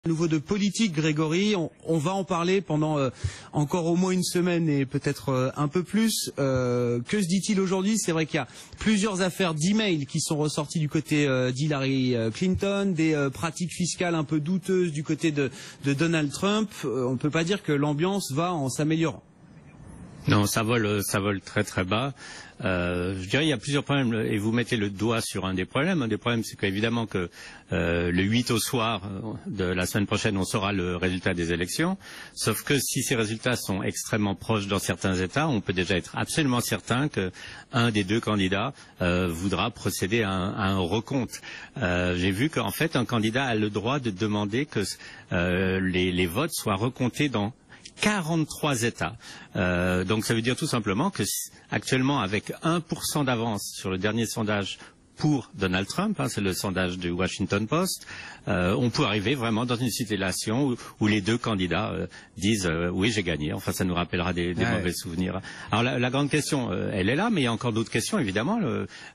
Nouveau de politique, Grégory, on va en parler pendant encore au moins une semaine et peut-être un peu plus. Que se dit-il aujourd'hui? C'est vrai qu'il y a plusieurs affaires d'emails qui sont ressorties du côté d'Hillary Clinton, des pratiques fiscales un peu douteuses du côté de Donald Trump. On ne peut pas dire que l'ambiance va en s'améliorant. Non, ça vole très très bas. Je dirais il y a plusieurs problèmes et vous mettez le doigt sur un des problèmes. Un des problèmes, c'est qu'évidemment que le 8 au soir de la semaine prochaine, on saura le résultat des élections. Sauf que si ces résultats sont extrêmement proches dans certains États, on peut déjà être absolument certain que un des deux candidats voudra procéder à un recompte. J'ai vu qu'en fait, un candidat a le droit de demander que les votes soient recomptés dans 43 États. Donc ça veut dire tout simplement que actuellement avec 1% d'avance sur le dernier sondage pour Donald Trump, c'est le sondage du Washington Post, on peut arriver vraiment dans une situation où les deux candidats disent oui j'ai gagné. Enfin ça nous rappellera des mauvais souvenirs. Alors la grande question elle est là, mais il y a encore d'autres questions évidemment.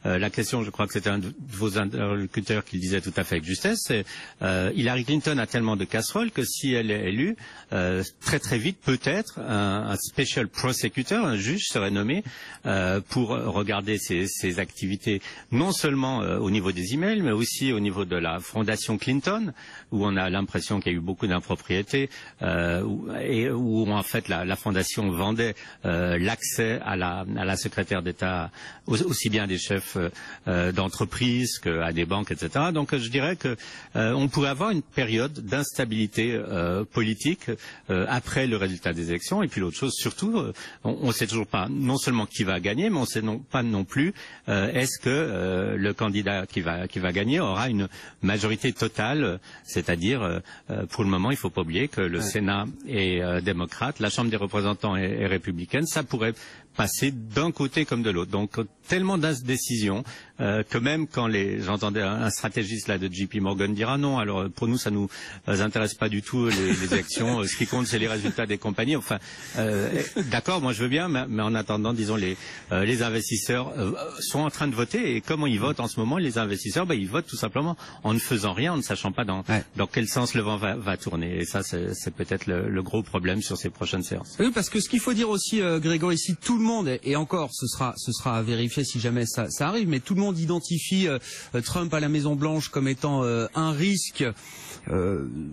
La question, je crois que c'était un de vos interlocuteurs qui le disait tout à fait avec justesse, c'est Hillary Clinton a tellement de casseroles que si elle est élue, très très vite peut-être un special prosecutor, un juge serait nommé pour regarder ses activités non seulement au niveau des emails, mais aussi au niveau de la fondation Clinton, où on a l'impression qu'il y a eu beaucoup d'impropriétés, et où en fait la fondation vendait l'accès à la secrétaire d'État aussi bien à des chefs d'entreprise qu'à des banques, etc. Donc je dirais que on pourrait avoir une période d'instabilité politique après le résultat des élections. Et puis l'autre chose, surtout, on ne sait toujours pas non seulement qui va gagner, mais on ne sait pas non plus est-ce que le candidat qui va gagner aura une majorité totale, c'est-à-dire pour le moment il ne faut pas oublier que le Sénat est démocrate, la Chambre des représentants est républicaine, ça pourrait passer d'un côté comme de l'autre. Donc tellement d'indécision que même quand j'entendais un stratégiste là de JP Morgan dire ah non, alors pour nous ça nous intéresse pas du tout les actions, ce qui compte c'est les résultats des compagnies. Enfin d'accord, moi je veux bien, mais en attendant, disons les investisseurs sont en train de voter, et comment ils votent en ce moment les investisseurs? Ils votent tout simplement en ne faisant rien, en ne sachant pas dans quel sens le vent va tourner. Et ça c'est peut-être le gros problème sur ces prochaines séances. Oui, parce que ce qu'il faut dire aussi, Grégory, ici tout le monde, et encore ce sera à vérifier si jamais ça arrive, mais tout le monde identifie Trump à la Maison Blanche comme étant un risque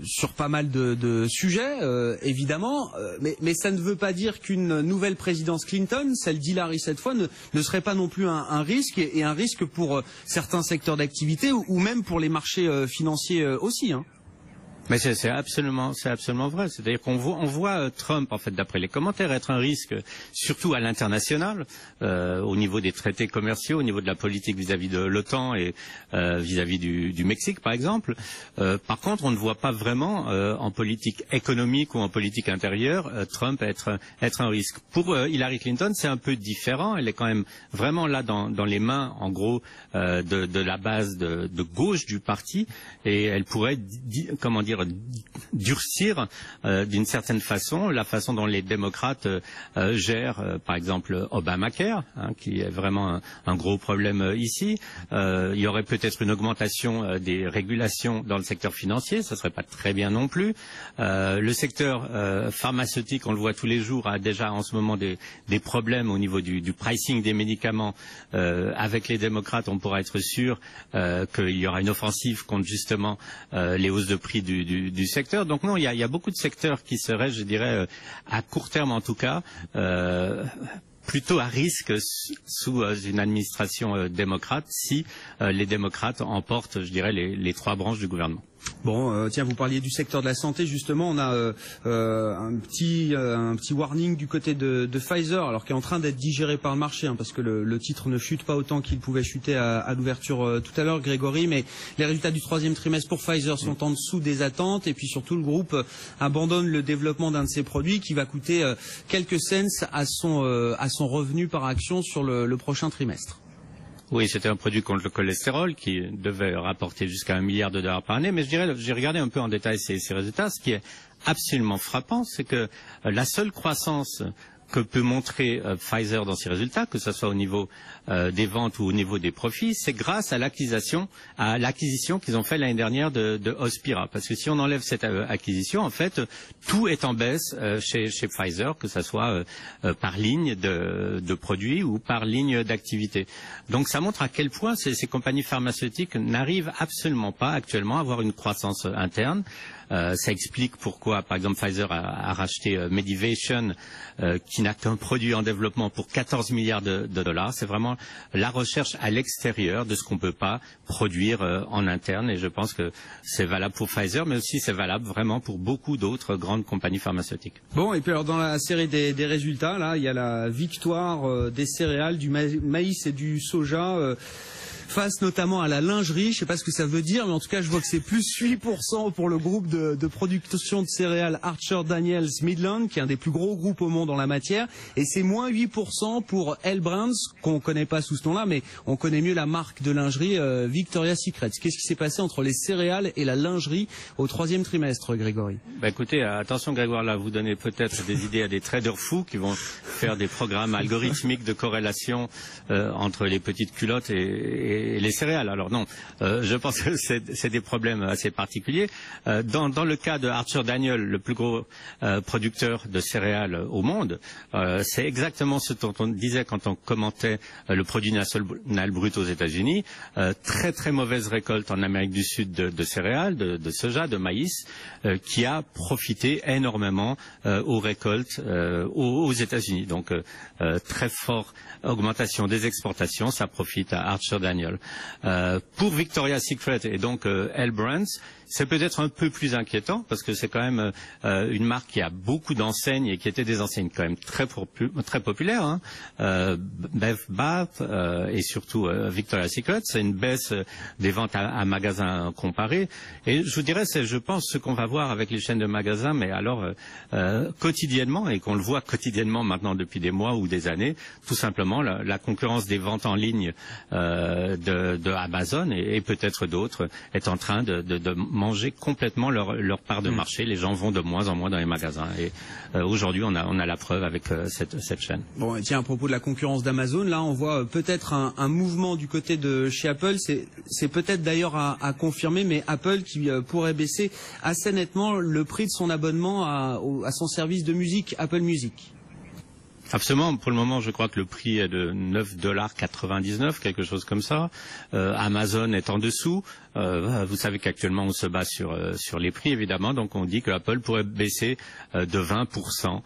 sur pas mal de sujets, évidemment, mais ça ne veut pas dire qu'une nouvelle présidence Clinton, celle d'Hillary cette fois, ne serait pas non plus un risque, et un risque pour certains secteurs d'activité ou même pour les marchés financiers aussi, hein. Mais c'est absolument vrai. C'est-à-dire qu'on voit Trump, en fait, d'après les commentaires, être un risque, surtout à l'international, au niveau des traités commerciaux, au niveau de la politique vis-à-vis de l'OTAN et vis-à-vis du Mexique, par exemple. Par contre, on ne voit pas vraiment en politique économique ou en politique intérieure Trump être un risque. Pour Hillary Clinton, c'est un peu différent. Elle est quand même vraiment là dans les mains, en gros, de la base de gauche du parti, et elle pourrait, durcir d'une certaine façon la façon dont les démocrates gèrent par exemple Obamacare, qui est vraiment un gros problème ici. Il y aurait peut-être une augmentation des régulations dans le secteur financier, ça serait pas très bien non plus. Le secteur pharmaceutique, on le voit tous les jours, a déjà en ce moment des problèmes au niveau du pricing des médicaments. Avec les démocrates, on pourra être sûr qu'il y aura une offensive contre justement les hausses de prix du secteur. Donc non, il y a beaucoup de secteurs qui seraient, je dirais, à court terme en tout cas, plutôt à risque sous une administration démocrate si les démocrates emportent, je dirais, les trois branches du gouvernement. Bon, tiens, vous parliez du secteur de la santé, justement, on a un petit warning du côté de Pfizer, alors qui est en train d'être digéré par le marché, parce que le titre ne chute pas autant qu'il pouvait chuter à l'ouverture tout à l'heure, Grégory, mais les résultats du troisième trimestre pour Pfizer sont en dessous des attentes, et puis surtout le groupe abandonne le développement d'un de ses produits qui va coûter quelques cents à son revenu par action sur le prochain trimestre. Oui, c'était un produit contre le cholestérol qui devait rapporter jusqu'à $1 milliard par année, mais je dirais, j'ai regardé un peu en détail ces résultats. Ce qui est absolument frappant, c'est que la seule croissance que peut montrer Pfizer dans ses résultats, que ce soit au niveau des ventes ou au niveau des profits, c'est grâce à l'acquisition qu'ils ont fait l'année dernière de Hospira. Parce que si on enlève cette acquisition, en fait, tout est en baisse chez Pfizer, que ce soit par ligne de produits ou par ligne d'activité. Donc ça montre à quel point ces compagnies pharmaceutiques n'arrivent absolument pas actuellement à avoir une croissance interne. Ça explique pourquoi, par exemple, Pfizer a racheté Medivation, qui n'a qu'un produit en développement pour 14 milliards de dollars. C'est vraiment la recherche à l'extérieur de ce qu'on ne peut pas produire en interne. Et je pense que c'est valable pour Pfizer, mais aussi c'est valable vraiment pour beaucoup d'autres grandes compagnies pharmaceutiques. Bon, et puis alors dans la série des résultats, là, il y a la victoire des céréales, du maïs et du soja. Face notamment à la lingerie, je sais pas ce que ça veut dire, mais en tout cas je vois que c'est plus 8% pour le groupe de production de céréales Archer Daniels Midland, qui est un des plus gros groupes au monde en la matière, et c'est moins 8% pour L Brands, qu'on connaît pas sous ce nom-là, mais on connaît mieux la marque de lingerie Victoria's Secret. Qu'est-ce qui s'est passé entre les céréales et la lingerie au troisième trimestre, Grégory? Bah écoutez, attention Grégoire, là vous donnez peut-être des idées à des traders fous qui vont faire des programmes algorithmiques de corrélation entre les petites culottes et les céréales. Alors non, je pense que c'est des problèmes assez particuliers. Dans le cas de Archer Daniels, le plus gros producteur de céréales au monde, c'est exactement ce dont on disait quand on commentait le produit national brut aux États-Unis. Très très mauvaise récolte en Amérique du Sud de céréales, de soja, de maïs, qui a profité énormément aux récoltes aux États-Unis. Donc très fort augmentation des exportations, ça profite à Archer Daniels. Pour Victoria's Secret et donc L Brands, c'est peut-être un peu plus inquiétant parce que c'est quand même une marque qui a beaucoup d'enseignes et qui étaient des enseignes quand même très populaires. Hein. Bev Bath et surtout Victoria's Secret, c'est une baisse des ventes à magasins comparés. Et je vous dirais, c'est je pense ce qu'on va voir avec les chaînes de magasins, mais alors quotidiennement, et qu'on le voit quotidiennement maintenant depuis des mois ou des années, tout simplement la concurrence des ventes en ligne de Amazon et peut-être d'autres est en train de manger complètement leur part de marché. Les gens vont de moins en moins dans les magasins. Et aujourd'hui, on a la preuve avec cette chaîne. Bon, et tiens, à propos de la concurrence d'Amazon, là, on voit peut-être un mouvement du côté de chez Apple. C'est peut-être d'ailleurs à confirmer, mais Apple qui pourrait baisser assez nettement le prix de son abonnement à son service de musique Apple Music. Absolument. Pour le moment, je crois que le prix est de $9,99, quelque chose comme ça. Amazon est en dessous. Vous savez qu'actuellement, on se base sur les prix, évidemment. Donc, on dit que Apple pourrait baisser de 20%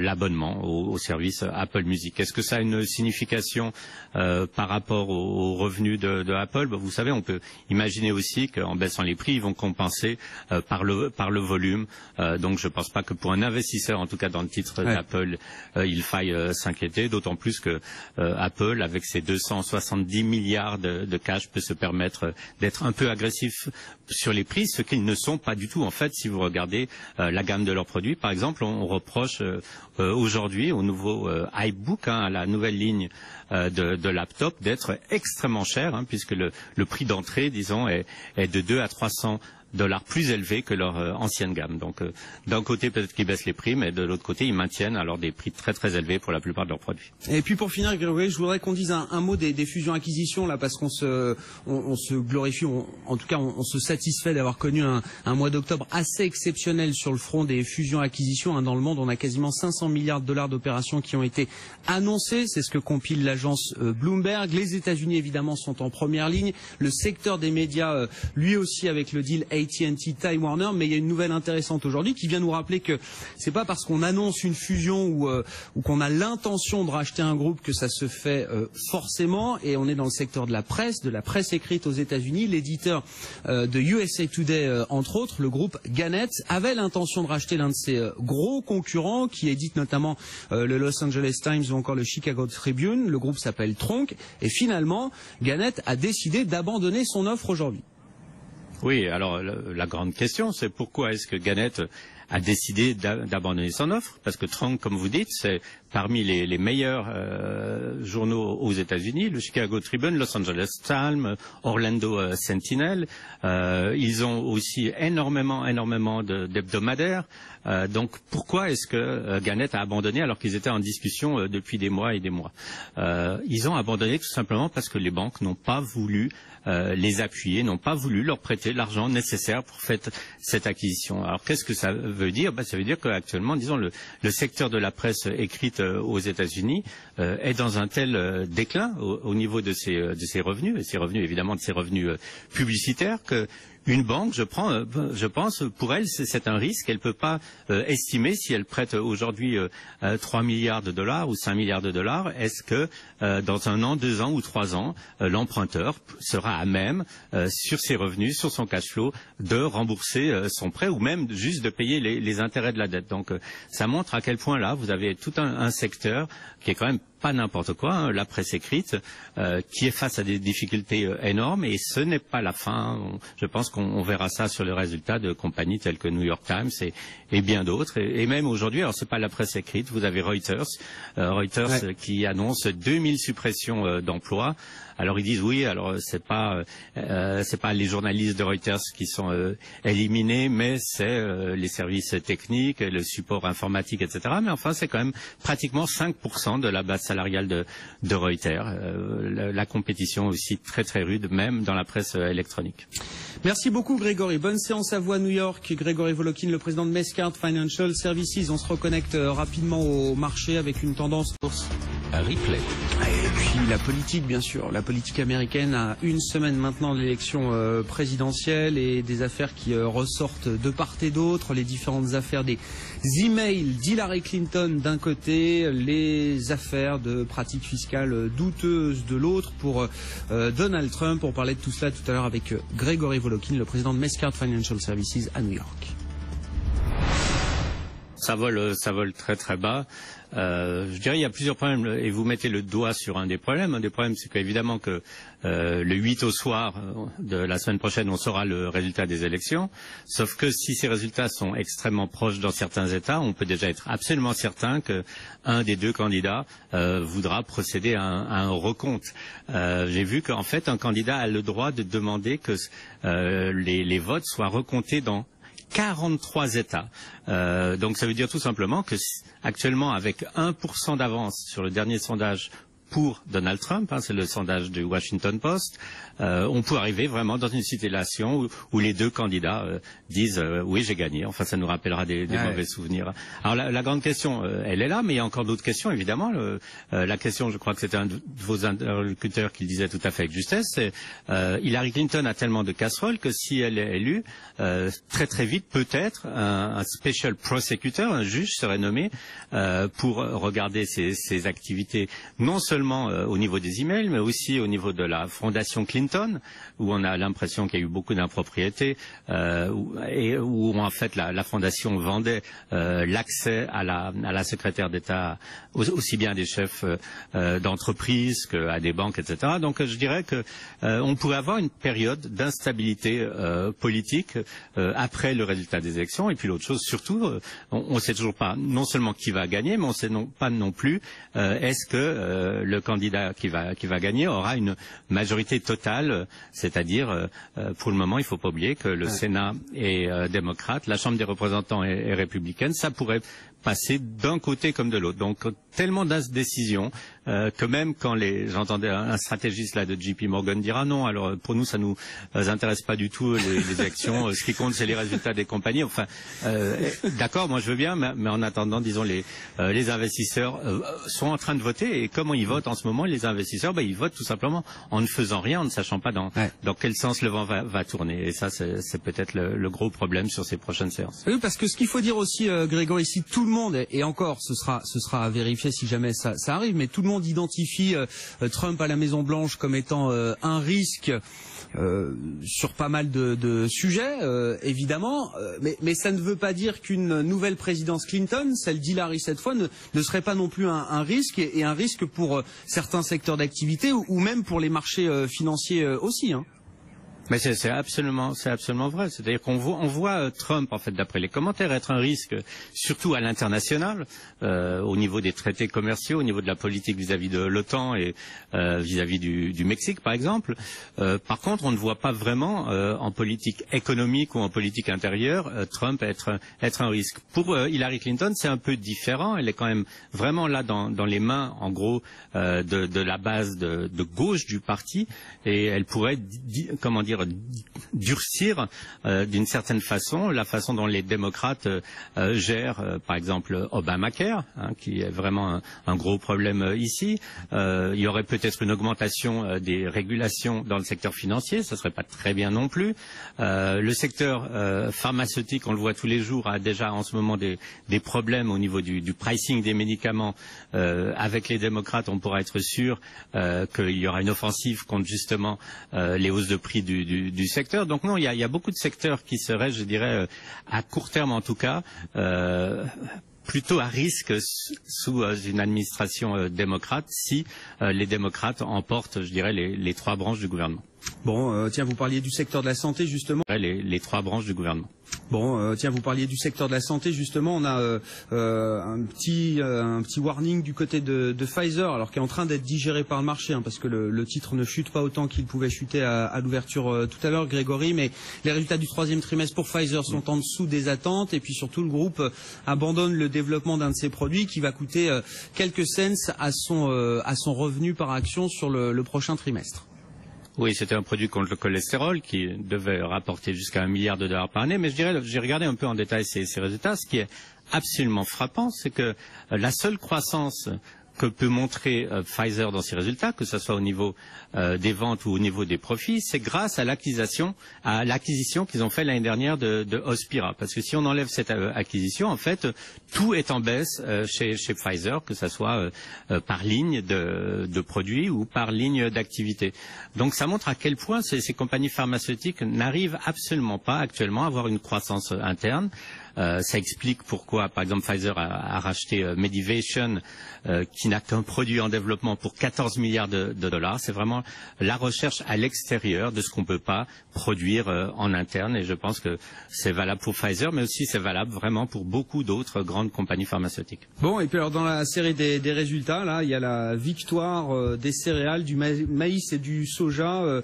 l'abonnement au service Apple Music. Est-ce que ça a une signification par rapport aux revenus de Apple? Vous savez, on peut imaginer aussi qu'en baissant les prix, ils vont compenser par le volume. Donc, je ne pense pas que pour un investisseur, en tout cas dans le titre d'Apple, il faille s'inquiéter, d'autant plus que Apple, avec ses 270 milliards de cash, peut se permettre d'être un peu agressif sur les prix, ce qu'ils ne sont pas du tout. En fait, si vous regardez la gamme de leurs produits, par exemple, on reproche aujourd'hui au nouveau iBook, à la nouvelle ligne de laptop, d'être extrêmement cher, puisque le prix d'entrée, disons, est de 200 à 300 $ plus élevé que leur ancienne gamme. Donc d'un côté peut-être qu'ils baissent les prix, mais de l'autre côté ils maintiennent alors des prix très très élevés pour la plupart de leurs produits. Et puis pour finir, Grégory, je voudrais qu'on dise un mot des fusions-acquisitions là, parce qu'on se glorifie, en tout cas on se satisfait d'avoir connu un mois d'octobre assez exceptionnel sur le front des fusions-acquisitions. Dans le monde, on a quasiment 500 milliards de dollars d'opérations qui ont été annoncées. C'est ce que compile l'agence Bloomberg. Les États-Unis évidemment sont en première ligne. Le secteur des médias, lui aussi, avec le deal AT&T, Time Warner, mais il y a une nouvelle intéressante aujourd'hui qui vient nous rappeler que c'est pas parce qu'on annonce une fusion ou qu'on a l'intention de racheter un groupe que ça se fait forcément. Et on est dans le secteur de la presse écrite aux États-Unis. L'éditeur de USA Today, entre autres, le groupe Gannett, avait l'intention de racheter l'un de ses gros concurrents qui édite notamment le Los Angeles Times ou encore le Chicago Tribune. Le groupe s'appelle Tronc et finalement Gannett a décidé d'abandonner son offre aujourd'hui. Oui, alors la grande question, c'est pourquoi est-ce que Gannett a décidé d'abandonner son offre, parce que Trump, comme vous dites, c'est parmi les meilleurs journaux aux États-Unis, le Chicago Tribune, Los Angeles Times, Orlando Sentinel. Ils ont aussi énormément d'hebdomadaires. Donc pourquoi est-ce que Gannett a abandonné alors qu'ils étaient en discussion depuis des mois et des mois? Ils ont abandonné tout simplement parce que les banques n'ont pas voulu les appuyer, n'ont pas voulu leur prêter l'argent nécessaire pour faire cette acquisition. Alors qu'est-ce que ça veut dire? Ça veut dire qu'actuellement, disons, le secteur de la presse écrite aux États-Unis est dans un tel déclin au niveau de ses revenus, et ses revenus évidemment de ses revenus publicitaires, que une banque, je pense, pour elle, c'est un risque. Elle ne peut pas estimer si elle prête aujourd'hui 3 milliards de dollars ou 5 milliards de dollars. Est-ce que dans 1 an, 2 ans ou 3 ans, l'emprunteur sera à même, sur ses revenus, sur son cash flow, de rembourser son prêt ou même juste de payer les intérêts de la dette. Donc ça montre à quel point là, vous avez tout un secteur qui est quand même pas n'importe quoi, hein, la presse écrite, qui est face à des difficultés énormes, et ce n'est pas la fin. Je pense qu'on verra ça sur le résultat de compagnies telles que New York Times et bien d'autres. Et même aujourd'hui, alors c'est pas la presse écrite, vous avez Reuters, ouais, qui annonce 2000 suppressions d'emplois. Alors ils disent oui, alors c'est pas les journalistes de Reuters qui sont éliminés, mais c'est les services techniques, le support informatique, etc. Mais enfin c'est quand même pratiquement 5% de la base salariale de Reuters. La compétition aussi très très rude, même dans la presse électronique. Merci beaucoup Grégory. Bonne séance à vous à New York. Grégory Volokin, le président de Mescart Financial Services. On se reconnecte rapidement au marché avec une tendance bourse. Un replay. Et puis la politique, bien sûr. La politique américaine a une semaine maintenant de l'élection présidentielle et des affaires qui ressortent de part et d'autre. Les différentes affaires des emails d'Hillary Clinton d'un côté, les affaires de pratiques fiscales douteuses de l'autre pour Donald Trump. On parlait de tout cela tout à l'heure avec Grégory Volokin, le président de Mescart Financial Services à New York. Ça vole très très bas. Je dirais il y a plusieurs problèmes et vous mettez le doigt sur un des problèmes. Un des problèmes, c'est qu'évidemment que le 8 au soir de la semaine prochaine, on saura le résultat des élections. Sauf que si ces résultats sont extrêmement proches dans certains États, on peut déjà être absolument certain que un des deux candidats voudra procéder à un recompte. J'ai vu qu'en fait, un candidat a le droit de demander que les votes soient recomptés dans 43 États. Donc ça veut dire tout simplement que actuellement, avec 1% d'avance sur le dernier sondage pour Donald Trump, hein, c'est le sondage du Washington Post, on peut arriver vraiment dans une situation où les deux candidats disent oui, j'ai gagné. Enfin, ça nous rappellera des mauvais souvenirs. Alors la grande question, elle est là, mais il y a encore d'autres questions, évidemment. La question, je crois que c'était un de vos interlocuteurs qui le disait tout à fait avec justesse, c'est Hillary Clinton a tellement de casseroles que si elle est élue, très très vite, peut-être, un special prosecutor, un juge serait nommé pour regarder ses activités, non seulement au niveau des emails, mais aussi au niveau de la fondation Clinton, où on a l'impression qu'il y a eu beaucoup d'impropriétés, et où en fait la fondation vendait l'accès à la secrétaire d'État aussi bien à des chefs d'entreprise qu'à des banques, etc. Donc je dirais que on pourrait avoir une période d'instabilité politique après le résultat des élections. Et puis l'autre chose, surtout, on ne sait toujours pas non seulement qui va gagner, mais on ne sait pas non plus est-ce que le candidat qui va gagner aura une majorité totale, c'est-à-dire pour le moment il ne faut pas oublier que le Sénat est démocrate, la Chambre des représentants est républicaine, ça pourrait passer d'un côté comme de l'autre. Donc tellement d'indécision que même quand j'entendais un stratégiste là de JP Morgan dire ah non, alors pour nous ça nous intéresse pas du tout les actions, ce qui compte c'est les résultats des compagnies. Enfin d'accord, moi je veux bien, mais en attendant, disons les investisseurs sont en train de voter, et comment ils votent en ce moment les investisseurs? Ils votent tout simplement en ne faisant rien, en ne sachant pas dans quel sens le vent va tourner. Et ça c'est peut-être le gros problème sur ces prochaines séances. Oui, parce que ce qu'il faut dire aussi, Grégory, ici tout le monde, et encore ce sera à vérifier si jamais ça arrive, mais tout le monde identifie Trump à la Maison Blanche comme étant un risque sur pas mal de sujets, évidemment, mais ça ne veut pas dire qu'une nouvelle présidence Clinton, celle d'Hillary cette fois, ne serait pas non plus un risque, et un risque pour certains secteurs d'activité ou même pour les marchés financiers aussi, hein. Mais c'est absolument vrai. C'est-à-dire qu'on voit Trump, en fait, d'après les commentaires, être un risque, surtout à l'international, au niveau des traités commerciaux, au niveau de la politique vis-à-vis de l'OTAN et vis-à-vis du Mexique, par exemple. Par contre, on ne voit pas vraiment en politique économique ou en politique intérieure Trump être un risque. Pour Hillary Clinton, c'est un peu différent. Elle est quand même vraiment là dans les mains, en gros, de la base de gauche du parti, et elle pourrait, durcir d'une certaine façon la façon dont les démocrates gèrent, par exemple, Obamacare, qui est vraiment un gros problème ici. Il y aurait peut-être une augmentation des régulations dans le secteur financier, ça serait pas très bien non plus. Le secteur pharmaceutique, on le voit tous les jours, a déjà en ce moment des problèmes au niveau du pricing des médicaments. Avec les démocrates, on pourra être sûr qu'il y aura une offensive contre justement les hausses de prix du secteur. Donc non, il y a beaucoup de secteurs qui seraient, je dirais, à court terme en tout cas, plutôt à risque sous une administration démocrate si les démocrates emportent, je dirais, les trois branches du gouvernement. Bon, tiens, vous parliez du secteur de la santé justement. Les trois branches du gouvernement. Bon, tiens, vous parliez du secteur de la santé justement. On a un petit warning du côté de Pfizer, alors qui est en train d'être digéré par le marché, parce que le titre ne chute pas autant qu'il pouvait chuter à l'ouverture tout à l'heure, Grégory. Mais les résultats du troisième trimestre pour Pfizer sont en dessous des attentes, et puis surtout le groupe abandonne le développement d'un de ses produits qui va coûter quelques cents à son revenu par action sur le prochain trimestre. Oui, c'était un produit contre le cholestérol qui devait rapporter jusqu'à $1 milliard par année. Mais je dirais, j'ai regardé un peu en détail ces résultats. Ce qui est absolument frappant, c'est que la seule croissance que peut montrer Pfizer dans ses résultats, que ce soit au niveau des ventes ou au niveau des profits, c'est grâce à l'acquisition qu'ils ont fait l'année dernière de Hospira. Parce que si on enlève cette acquisition, en fait, tout est en baisse chez Pfizer, que ce soit par ligne de produits ou par ligne d'activité. Donc ça montre à quel point ces compagnies pharmaceutiques n'arrivent absolument pas actuellement à avoir une croissance interne. Ça explique pourquoi, par exemple, Pfizer a racheté Medivation, qui n'a qu'un produit en développement pour 14 milliards de dollars. C'est vraiment la recherche à l'extérieur de ce qu'on ne peut pas produire en interne. Et je pense que c'est valable pour Pfizer, mais aussi c'est valable vraiment pour beaucoup d'autres grandes compagnies pharmaceutiques. Bon, et puis alors dans la série des résultats, là, il y a la victoire des céréales, du maïs et du soja.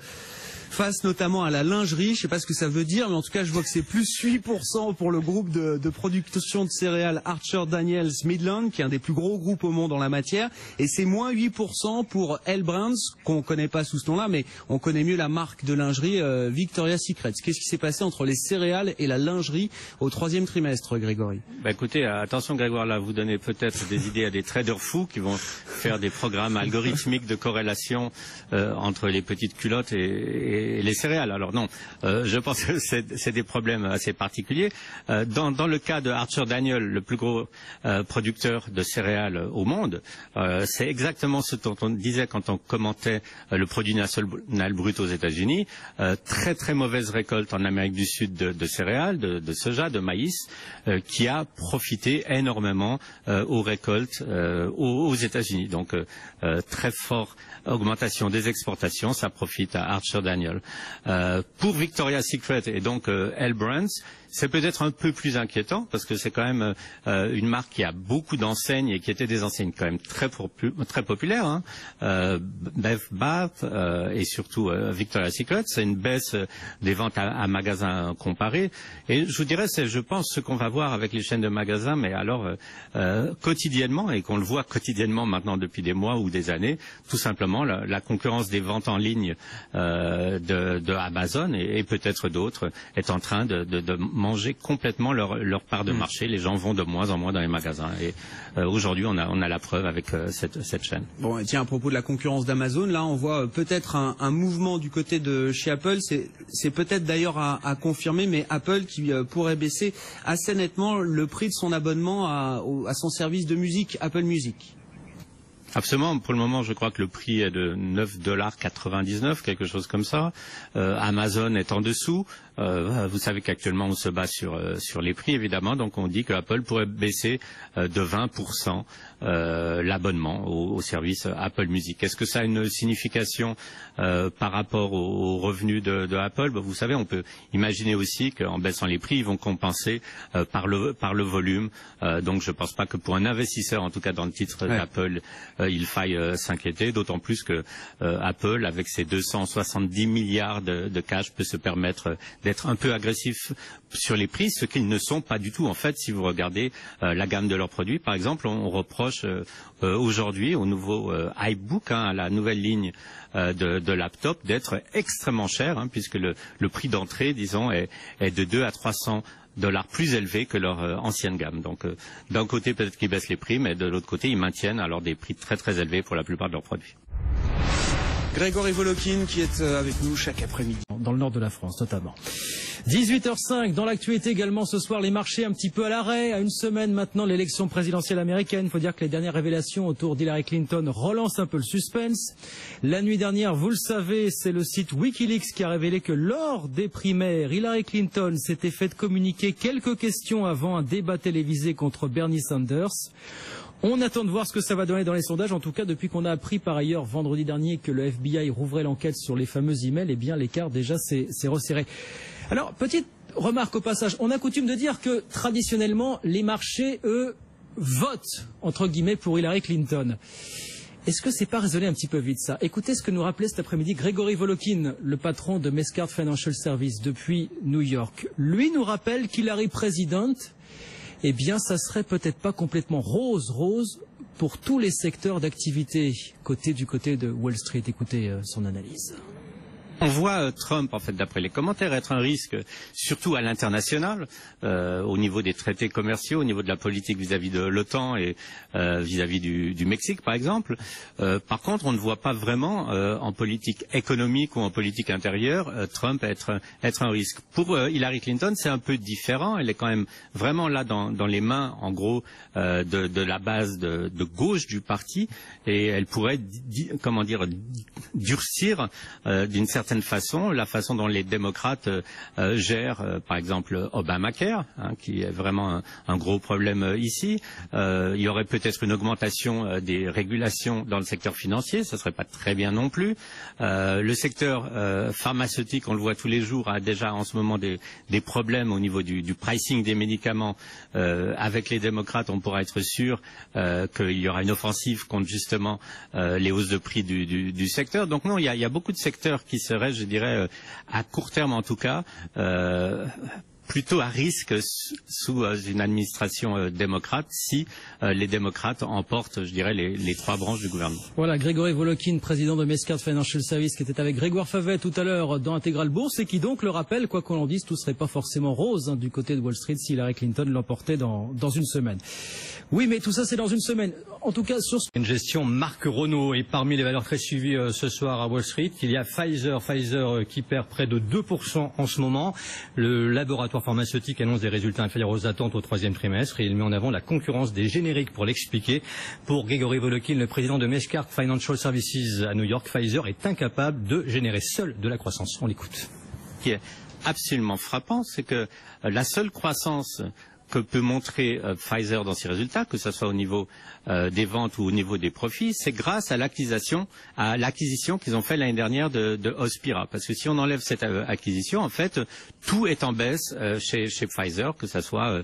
Face notamment à la lingerie, je ne sais pas ce que ça veut dire, mais en tout cas je vois que c'est plus 8% pour le groupe de production de céréales Archer Daniels Midland, qui est un des plus gros groupes au monde en la matière, et c'est moins 8% pour L Brands, qu'on ne connaît pas sous ce nom-là, mais on connaît mieux la marque de lingerie Victoria's Secret. Qu'est-ce qui s'est passé entre les céréales et la lingerie au troisième trimestre, Grégory? Écoutez, attention Grégoire, là vous donnez peut-être des idées à des traders fous qui vont faire des programmes algorithmiques de corrélation entre les petites culottes et les céréales. Alors non, je pense que c'est des problèmes assez particuliers. Dans le cas de Archer Daniels, le plus gros producteur de céréales au monde, c'est exactement ce dont on disait quand on commentait le produit national brut aux États-Unis. Très très mauvaise récolte en Amérique du Sud de céréales, de soja, de maïs, qui a profité énormément aux récoltes aux États-Unis. Donc très fort augmentation des exportations, ça profite à Archer Daniels. Pour Victoria's Secret et donc L Brands, c'est peut-être un peu plus inquiétant parce que c'est quand même une marque qui a beaucoup d'enseignes et qui étaient des enseignes quand même très populaires. Bed Bath et surtout Victoria's Secret, c'est une baisse des ventes à magasins comparés. Et je vous dirais, c'est, je pense, ce qu'on va voir avec les chaînes de magasins, mais alors quotidiennement, et qu'on le voit quotidiennement maintenant depuis des mois ou des années, tout simplement la concurrence des ventes en ligne de Amazon et peut-être d'autres est en train de manger complètement leur part de marché. Les gens vont de moins en moins dans les magasins. Et aujourd'hui, on a la preuve avec cette chaîne. Bon, et tiens, à propos de la concurrence d'Amazon, là, on voit peut-être un mouvement du côté de chez Apple. C'est peut-être d'ailleurs à confirmer, mais Apple qui pourrait baisser assez nettement le prix de son abonnement à son service de musique, Apple Music. Absolument. Pour le moment, je crois que le prix est de 9,99 $, quelque chose comme ça. Amazon est en dessous. Vous savez qu'actuellement, on se bat sur les prix, évidemment. Donc, on dit que Apple pourrait baisser de 20% l'abonnement au service Apple Music. Est-ce que ça a une signification par rapport aux revenus de Apple? Vous savez, on peut imaginer aussi qu'en baissant les prix, ils vont compenser par le volume. Donc, je ne pense pas que pour un investisseur, en tout cas dans le titre d'Apple, il faille s'inquiéter, d'autant plus que Apple, avec ses 270 milliards de cash, peut se permettre d'être un peu agressif sur les prix, ce qu'ils ne sont pas du tout. En fait, si vous regardez la gamme de leurs produits, par exemple, on reproche aujourd'hui au nouveau iBook, à la nouvelle ligne de laptop, d'être extrêmement cher, puisque le prix d'entrée, disons, est de 200 à 300 $ plus élevé que leur ancienne gamme. Donc d'un côté peut-être qu'ils baissent les prix, mais de l'autre côté ils maintiennent alors des prix très très élevés pour la plupart de leurs produits. Grégory Volokin qui est avec nous chaque après-midi. Dans le nord de la France notamment. 18h05, dans l'actualité également ce soir, les marchés un petit peu à l'arrêt. À une semaine maintenant de l'élection présidentielle américaine, il faut dire que les dernières révélations autour d'Hillary Clinton relancent un peu le suspense. La nuit dernière, vous le savez, c'est le site Wikileaks qui a révélé que lors des primaires, Hillary Clinton s'était fait communiquer quelques questions avant un débat télévisé contre Bernie Sanders. On attend de voir ce que ça va donner dans les sondages. En tout cas, depuis qu'on a appris par ailleurs vendredi dernier que le FBI rouvrait l'enquête sur les fameux emails, eh bien l'écart déjà s'est resserré. Alors, petite remarque au passage. On a coutume de dire que traditionnellement, les marchés, eux, votent, entre guillemets, pour Hillary Clinton. Est-ce que c'est pas raisonné un petit peu vite ça? Écoutez ce que nous rappelait cet après-midi Grégory Volokin, le patron de Mescard Financial Services depuis New York. Lui nous rappelle qu'Hillary présidente, eh bien, ça serait peut-être pas complètement rose pour tous les secteurs d'activité du côté de Wall Street. Écoutez son analyse. On voit Trump, en fait, d'après les commentaires, être un risque, surtout à l'international, au niveau des traités commerciaux, au niveau de la politique vis-à-vis de l'OTAN et vis-à-vis du Mexique, par exemple. Par contre, on ne voit pas vraiment, en politique économique ou en politique intérieure, Trump être un risque. Pour Hillary Clinton, c'est un peu différent. Elle est quand même vraiment là dans les mains, en gros, de la base de gauche du parti, et elle pourrait, durcir d'une certaine façon la façon dont les démocrates gèrent par exemple Obamacare, qui est vraiment un gros problème ici. Il y aurait peut-être une augmentation des régulations dans le secteur financier, ça serait pas très bien non plus. Le secteur pharmaceutique, on le voit tous les jours, a déjà en ce moment des problèmes au niveau du pricing des médicaments. Avec les démocrates, on pourra être sûr qu'il y aura une offensive contre justement les hausses de prix du secteur. Donc non, il y a beaucoup de secteurs qui seraient, je dirais, à court terme en tout cas, plutôt à risque sous une administration démocrate si les démocrates emportent, je dirais, les trois branches du gouvernement. Voilà, Grégory Volokin, président de Mescard Financial Services, qui était avec Grégoire Favet tout à l'heure dans Intégral Bourse et qui donc le rappelle, quoi qu'on en dise, tout serait pas forcément rose du côté de Wall Street si Hillary Clinton l'emportait dans une semaine. Oui, mais tout ça c'est dans une semaine. En tout cas, sur une gestion Marc Renault, et parmi les valeurs très suivies ce soir à Wall Street, il y a Pfizer qui perd près de 2% en ce moment. Le laboratoire pharmaceutique annonce des résultats inférieurs aux attentes au troisième trimestre et il met en avant la concurrence des génériques pour l'expliquer. Pour Grégory Volokin, le président de Mescard Financial Services à New York, Pfizer est incapable de générer seul de la croissance. On l'écoute. Ce qui est absolument frappant, c'est que la seule croissance que peut montrer Pfizer dans ses résultats, que ce soit au niveau des ventes ou au niveau des profits, c'est grâce à l'acquisition qu'ils ont fait l'année dernière de Hospira. Parce que si on enlève cette acquisition, en fait, tout est en baisse chez Pfizer, que ce soit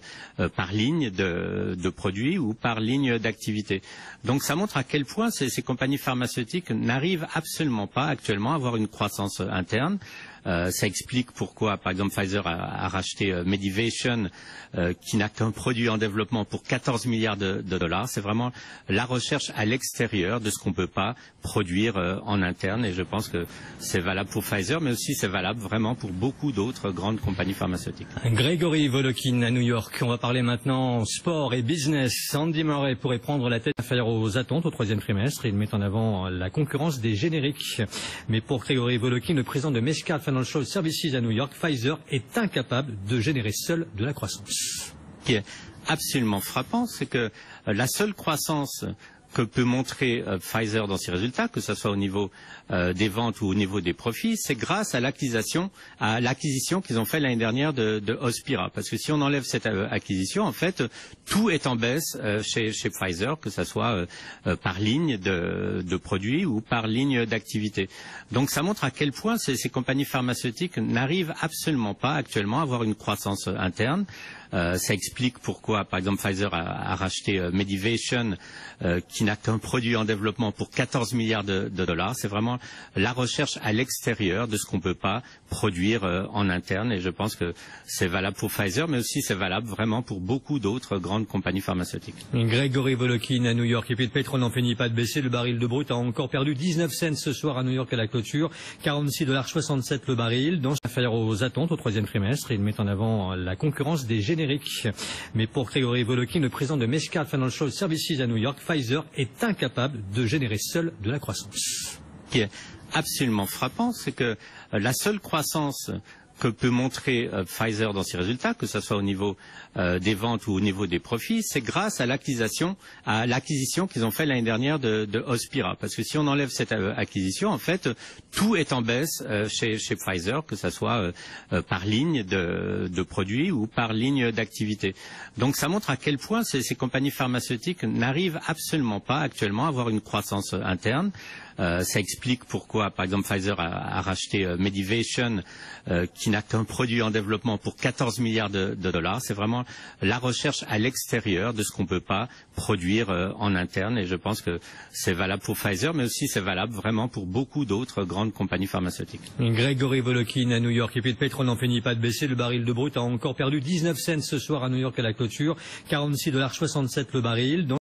par ligne de produits ou par ligne d'activité. Donc ça montre à quel point ces compagnies pharmaceutiques n'arrivent absolument pas actuellement à avoir une croissance interne. Ça explique pourquoi, par exemple, Pfizer a racheté Medivation, qui n'a qu'un produit en développement pour 14 milliards de dollars. C'est vraiment la recherche à l'extérieur de ce qu'on ne peut pas produire en interne. Et je pense que c'est valable pour Pfizer, mais aussi c'est valable vraiment pour beaucoup d'autres grandes compagnies pharmaceutiques. Grégory Volokin à New York. On va parler maintenant sport et business. Andy Murray pourrait prendre la tête inférieure aux attentes au troisième trimestre. Il met en avant la concurrence des génériques. Mais pour Grégory Volokin, le président de Mescard Financial Services à New York, Pfizer est incapable de générer seul de la croissance. Ce qui est absolument frappant, c'est que la seule croissance que peut montrer Pfizer dans ses résultats, que ce soit au niveau des ventes ou au niveau des profits, c'est grâce à l'acquisition qu'ils ont fait l'année dernière de Hospira. Parce que si on enlève cette acquisition, en fait, tout est en baisse chez Pfizer, que ce soit par ligne de produits ou par ligne d'activité. Donc ça montre à quel point ces compagnies pharmaceutiques n'arrivent absolument pas actuellement à avoir une croissance interne. Ça explique pourquoi, par exemple, Pfizer a racheté Medivation, qui n'a qu'un produit en développement pour 14 milliards de dollars. C'est vraiment la recherche à l'extérieur de ce qu'on ne peut pas produire en interne. Et je pense que c'est valable pour Pfizer, mais aussi c'est valable vraiment pour beaucoup d'autres grandes compagnies pharmaceutiques. Grégory Volokin à New York. Et puis le pétrole n'en finit pas de baisser. Le baril de brut a encore perdu 19 cents ce soir à New York à la clôture. 46,67 $ le baril. Dans affaire aux attentes au troisième trimestre, il met en avant la concurrence des génériques. Mais pour Grégory Volokin, le président de Meshcard Financial Services à New York, Pfizer est incapable de générer seul de la croissance. Ce qui est absolument frappant, c'est que la seule croissance que peut montrer Pfizer dans ses résultats, que ce soit au niveau des ventes ou au niveau des profits, c'est grâce à l'acquisition qu'ils ont fait l'année dernière de Hospira. Parce que si on enlève cette acquisition, en fait, tout est en baisse chez Pfizer, que ce soit par ligne de produits ou par ligne d'activité. Donc ça montre à quel point ces compagnies pharmaceutiques n'arrivent absolument pas actuellement à avoir une croissance interne. Ça explique pourquoi, par exemple, Pfizer a racheté Medivation, qui n'a qu'un produit en développement pour 14 milliards de dollars. C'est vraiment la recherche à l'extérieur de ce qu'on ne peut pas produire en interne. Et je pense que c'est valable pour Pfizer, mais aussi c'est valable vraiment pour beaucoup d'autres grandes compagnies pharmaceutiques. Grégory Volokin à New York. Et puis le pétrole n'en finit pas de baisser. Le baril de brut a encore perdu 19 cents ce soir à New York à la clôture. 46,67 $ le baril.